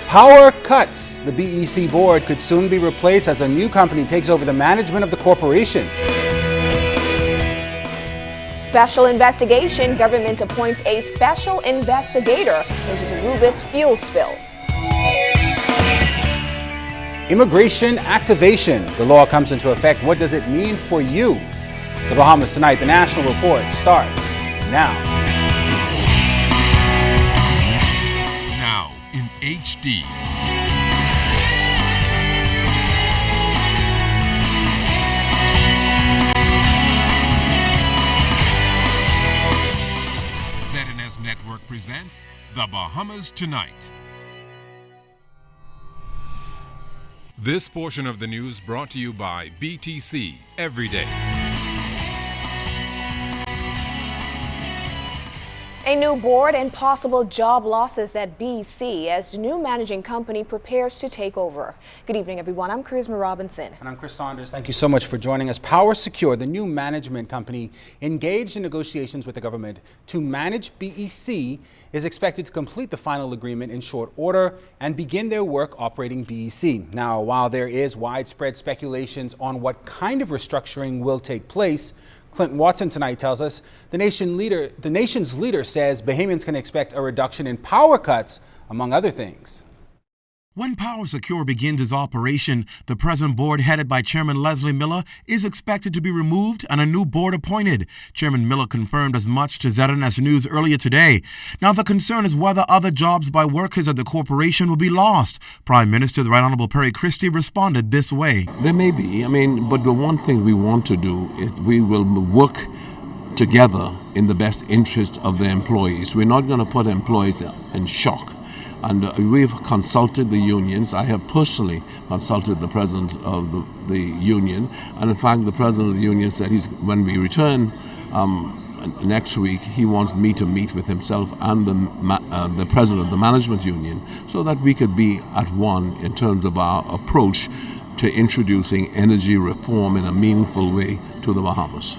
Power cuts. The BEC board could soon be replaced as a new company takes over the management of the corporation. Special investigation. Government appoints a special investigator into the Rubis fuel spill. Immigration activation. The law comes into effect. What does it mean for you? The Bahamas Tonight, the National Report starts now. Now in HD. ZNS Network presents The Bahamas Tonight. This portion of the news brought to you by BTC Every Day. A new board and possible job losses at BEC as new managing company prepares to take over. Good evening, everyone. I'm Charisma Robinson. And I'm Chris Saunders. Thank you so much for joining us. Power Secure, the new management company engaged in negotiations with the government to manage BEC, is expected to complete the final agreement in short order and begin their work operating BEC. Now, while there is widespread speculations on what kind of restructuring will take place, Clint Watson tonight tells us the nation's leader says Bahamians can expect a reduction in power cuts, among other things. When Power Secure begins its operation, the present board headed by Chairman Leslie Miller is expected to be removed and a new board appointed. Chairman Miller confirmed as much to ZNS News earlier today. Now the concern is whether other jobs by workers at the corporation will be lost. Prime Minister the Right Honorable Perry Christie responded this way. There may be, but the one thing we want to do is we will work together in the best interest of the employees. We're not going to put employees in shock. And we've consulted the unions. I have personally consulted the president of the union. And in fact, the president of the union said when we return next week, he wants me to meet with himself and the president of the management union so that we could be at one in terms of our approach to introducing energy reform in a meaningful way to the Bahamas.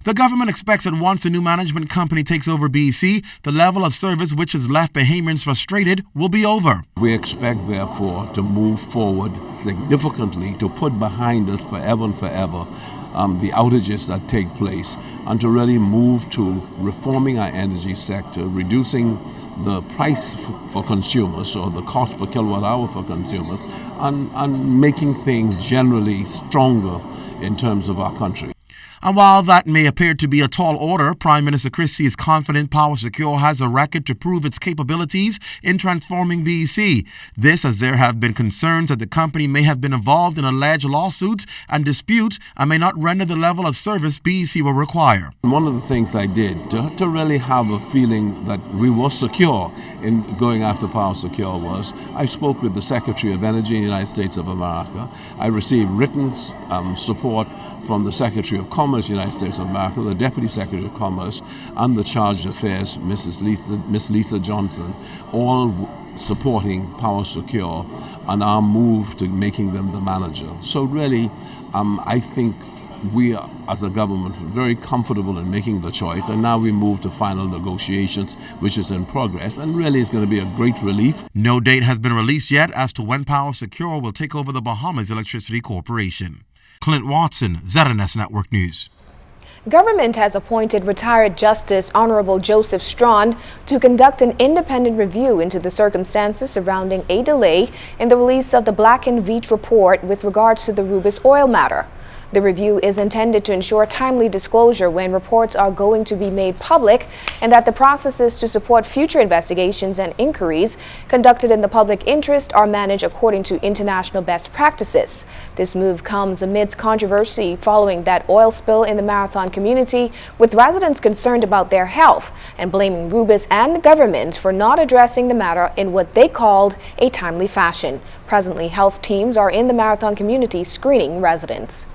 The government expects that once the new management company takes over BEC, the level of service which has left Bahamians frustrated will be over. We expect, therefore, to move forward significantly to put behind us forever and forever the outages that take place and to really move to reforming our energy sector, reducing the price for consumers or the cost per kilowatt hour for consumers and making things generally stronger in terms of our country. And while that may appear to be a tall order, Prime Minister Christie is confident Power Secure has a record to prove its capabilities in transforming BEC. This as there have been concerns that the company may have been involved in alleged lawsuits and disputes and may not render the level of service BEC will require. One of the things I did to really have a feeling that we were secure in going after Power Secure was I spoke with the Secretary of Energy in the United States of America. I received written support from the Secretary of Commerce in the United States of America, the Deputy Secretary of Commerce, and the Charge of Affairs, Miss Lisa Johnson, all supporting Power Secure and our move to making them the manager. So really, I think we are, as a government, very comfortable in making the choice, and now we move to final negotiations, which is in progress, and really is going to be a great relief. No date has been released yet as to when Power Secure will take over the Bahamas Electricity Corporation. Clint Watson, ZNS Network News. Government has appointed retired Justice Honorable Joseph Strawn to conduct an independent review into the circumstances surrounding a delay in the release of the Black and Veatch report with regards to the Rubis oil matter. The review is intended to ensure timely disclosure when reports are going to be made public and that the processes to support future investigations and inquiries conducted in the public interest are managed according to international best practices. This move comes amidst controversy following that oil spill in the Marathon community, with residents concerned about their health and blaming Rubis and the government for not addressing the matter in what they called a timely fashion. Presently, health teams are in the Marathon community screening residents.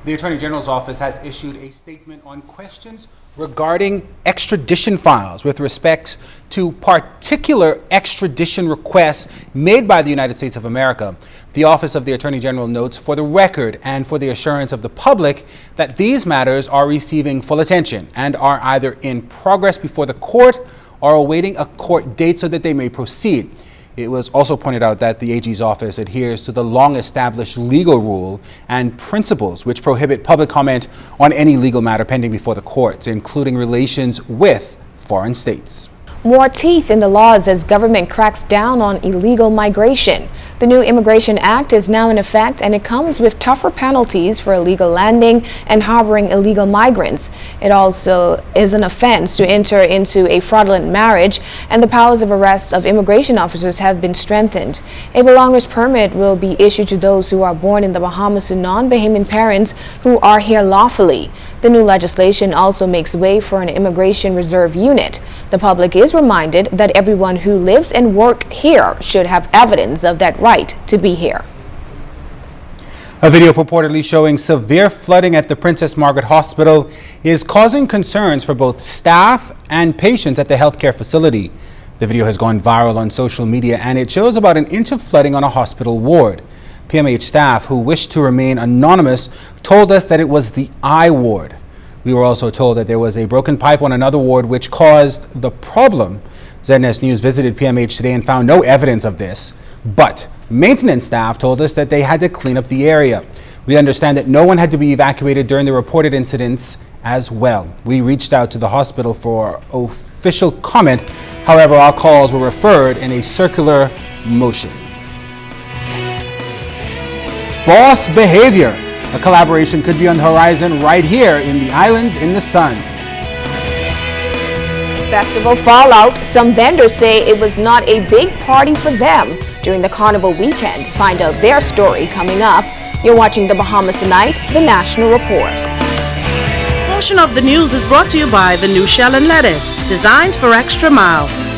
The Attorney General's office has issued a statement on questions regarding extradition files with respect to particular extradition requests made by the United States of America. The Office of the Attorney General notes for the record and for the assurance of the public that these matters are receiving full attention and are either in progress before the court or awaiting a court date so that they may proceed. It was also pointed out that the AG's office adheres to the long-established legal rule and principles which prohibit public comment on any legal matter pending before the courts, including relations with foreign states. More teeth in the laws as government cracks down on illegal migration. The new Immigration Act is now in effect, and it comes with tougher penalties for illegal landing and harboring illegal migrants. It also is an offense to enter into a fraudulent marriage, and the powers of arrest of immigration officers have been strengthened. A belonger's permit will be issued to those who are born in the Bahamas to non-Bahamian parents who are here lawfully. The new legislation also makes way for an immigration reserve unit. The public is reminded that everyone who lives and works here should have evidence of that right to be here. A video purportedly showing severe flooding at the Princess Margaret Hospital is causing concerns for both staff and patients at the healthcare facility. The video has gone viral on social media, and it shows about an inch of flooding on a hospital ward. PMH staff who wished to remain anonymous told us that it was the I ward. We were also told that there was a broken pipe on another ward which caused the problem. ZNS News visited PMH today and found no evidence of this, but maintenance staff told us that they had to clean up the area. We understand that no one had to be evacuated during the reported incidents as well. We reached out to the hospital for official comment. However, our calls were referred in a circular motion. Boss behavior. A collaboration could be on the horizon right here in the islands in the sun. Festival fallout. Some vendors say it was not a big party for them during the carnival weekend. Find out their story coming up. You're watching the Bahamas Tonight, the National Report. A portion of the news is brought to you by the new Shell and Lettuce, designed for extra miles.